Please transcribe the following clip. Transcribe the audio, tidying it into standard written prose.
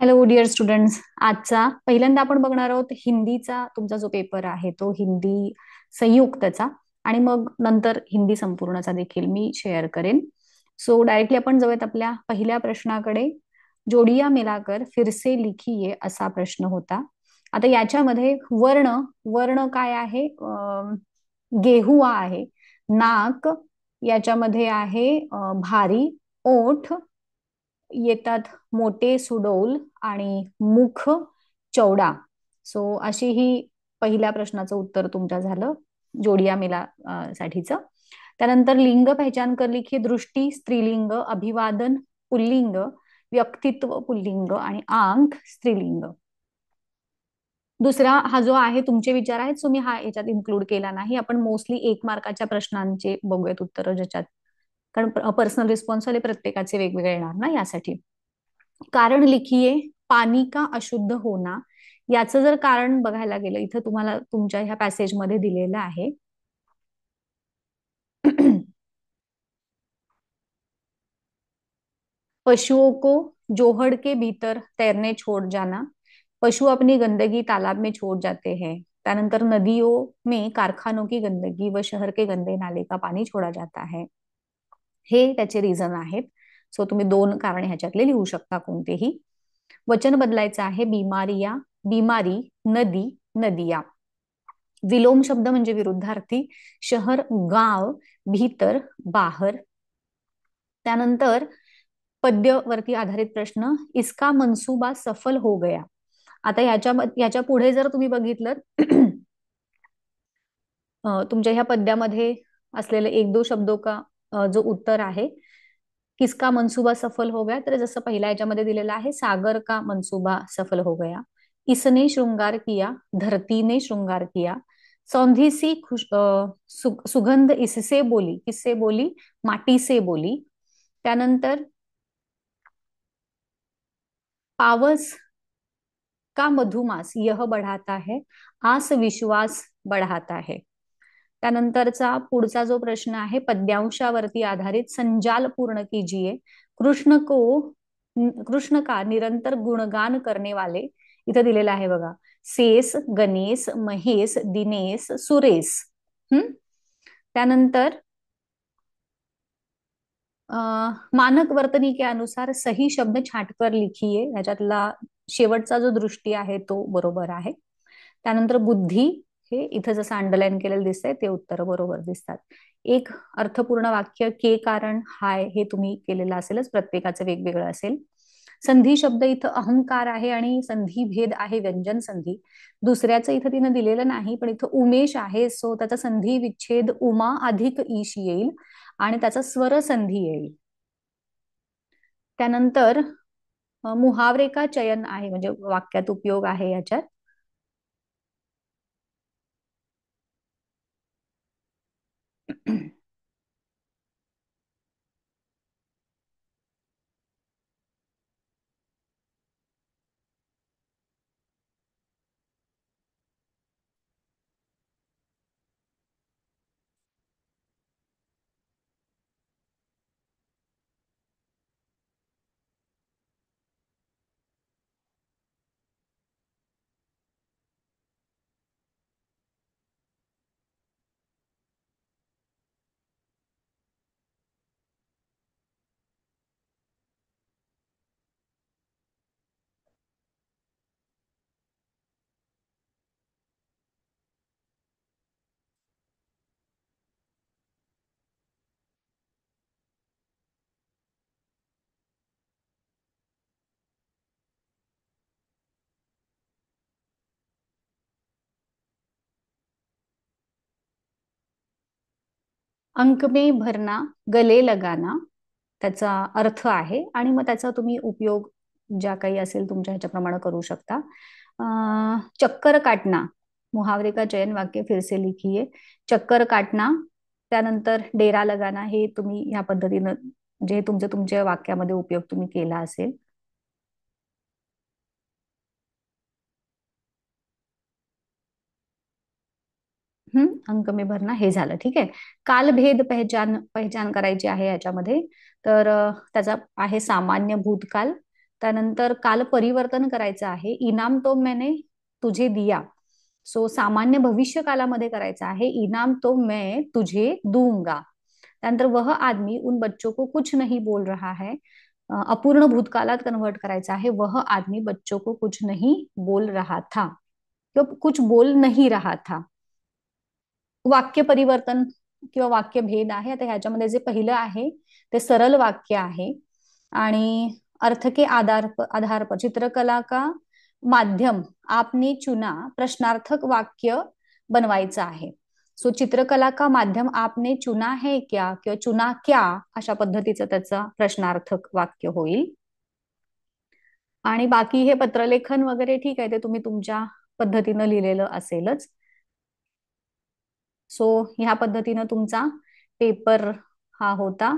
Hello dear students. आजचा पहिल्यांदा आपण बघणार आहोत हिंदीचा तुमचा जो पेपर आहे तो हिंदी संयुक्तचा, आणि मग नंतर हिंदी संपूर्णचा देखील मी शेअर करेन. सो डायरेक्टली आपण जाऊयात आपल्या पहिल्या प्रश्नाकडे. जोडिया मिलाकर फिर से लिखिए असा प्रश्न होता. आता याच्यामध्ये वर्ण वर्ण काय आहे? गेहुआ आहे. नाक याच्यामध्ये आहे भारी. ओठ येतात मोठे सुडौल, आणि मुख चौडा. सो अशी ही पहिल्या प्रश्नाचं उत्तर तुमच्या झालं जोडिया मेला साठीचं. त्यानंतर लिंग पहचान कर लिखिए. दृष्टी स्त्रीलिंग, अभिवादन पुल्लिंग, व्यक्तित्व पुल्लिंग, आणि आंख स्त्रीलिंग. दुसरा हा जो आहे तुमचे विचार आहेत, सो मी हा याच्यात इन्क्लूड केला नाही. आपण मोस्टली 1 मार्काच्या प्रश्नांचे बघूयात उत्तर ज्याच्यात, कारण पर्सनल रिस्पॉन्स वाले प्रत्येकाचे वेगवेगळे येणार ना यासाठी. कारण लिखिए. पाणी का अशुद्ध होना. याचं जर कारण बघायला गेलं, इथं तुम्हाला तुमच्या ह्या पॅसेजमध्ये दिलेलं आहे. पशुओं को जोहड़ के भीतर तैरने छोड़ जाना. पशु अपनी गंदगी तालाब में छोड़ जाते हैं. त्यानंतर नदियों में कारखानों की गंदगी व शहर के गंदे नाले का पाणी छोड़ा जाता है. हे त्याचे रिझन आहेत. सो तुम्ही 2 कारण ह्याच्यातले लिहू शकता कोणतेही. वचन बदलायचं आहे. बिमारिया, बिमारी, नदी, नदिया. विलोम शब्द म्हणजे विरुद्धार्थी. शहर, गाव, भीतर, बाहर. त्यानंतर पद्यवरती आधारित प्रश्न. इसका मनसूबा सफल हो गया. आता याच्या पुढे जर तुम्ही बघितलं तुमच्या ह्या पद्यामध्ये असलेले एक दो शब्दों का जो उत्तर आहे, किसका मनसूबा सफल हो गया, तर जसं पहिल्या याच्यामध्ये दिलेला आहे, सागर का मनसूबा सफल हो गया. इसने श्रृंगार किया, धरती ने श्रृंगार किया. सौंधी सी सुगंध इससे बोली. किससे बोली? माटी से बोली. त्यानंतर पावस का मधुमास यह बढ़ाता है, आस विश्वास बढ़ाता है. त्यानंतरचा पुढचा जो प्रश्न आहे पद्यांशावरती आधारित. संजाल पूर्ण कीजिए. कृष्ण को कृष्ण का निरंतर गुणगान करने वाले. इथं दिलेलं आहे बघा. सेस, गणेश, महेश, दिनेश, सुरेश. त्यानंतर मानक वर्तनी के अनुसार सही शब्द छाटकर लिखिए. ह्याच्यातला शेवटचा जो दृष्टी आहे तो बरोबर आहे. त्यानंतर बुद्धी, हे इथं जसं अंडरलाईन केलेलं दिसतंय ते उत्तर बरोबर दिसतात. एक अर्थपूर्ण वाक्य. के कारण हाय हे तुम्ही केलेलं असेलच, प्रत्येकाचं वेगवेगळं असेल. संधी शब्द इथं अहंकार आहे, आणि संधी भेद आहे व्यंजन संधी. दुसऱ्याचं इथं तिनं दिलेलं नाही, पण इथं उमेश आहे, सो त्याचा संधी विच्छेद उमा अधिक ईश येईल, आणि त्याचा स्वर संधी येईल. त्यानंतर मुहावरे का चयन आहे, म्हणजे वाक्यात उपयोग आहे याच्यात. अंक में भरना, गले लगाना त्याचा अर्थ आहे, आणि मग त्याचा तुम्ही उपयोग ज्या काही असेल तुमच्या ह्याच्याप्रमाणे करू शकता. चक्कर काटना. मुहावरे का चयन वाक्य फिर से लिखिए. चक्कर काटना. त्यानंतर डेरा लगाना, हे तुम्ही ह्या पद्धतीनं जे तुमच्या तुमच्या वाक्यामध्ये उपयोग तुम्ही केला असेल. अंक में भरणा हे झालं. ठीक आहे. कालभेद पहचान पहचान करायची आहे याच्यामध्ये. तर त्याचा आहे सामान्य भूतकाल, त्यानंतर काल परिवर्तन करायचं आहे, इनाम तो मैंने तुझे दिया. सो सामान्य भविष्य कालामध्ये करायचं आहे, इनाम तो मैं तुझे दूंगा. त्यानंतर वह आदमी उन बच्चों को कुछ नहीं बोल रहा है. अपूर्ण भूतकाळात कन्वर्ट करायचं आहे, वह आदमी बच्चों को कुछ नहीं बोल रहा था किंवा कुछ बोल नहीं रहा था. वाक्य परिवर्तन किंवा वाक्य भेद आहे. आता ह्याच्यामध्ये जे पहिलं आहे ते सरल वाक्य आहे आणि अर्थ के आधार पर चित्रकला का माध्यम आपने चुना प्रश्नार्थक वाक्य बनवायचं आहे. सो चित्रकला का माध्यम आपने चुना है क्या किंवा चुना क्या अशा पद्धतीचं त्याचं प्रश्नार्थक वाक्य होईल. आणि बाकी हे पत्रलेखन वगैरे ठीक आहे, ते तुम्ही तुमच्या पद्धतीनं लिहिलेलं असेलच. सो ह्या पद्धतीनं तुमचा पेपर हा होता.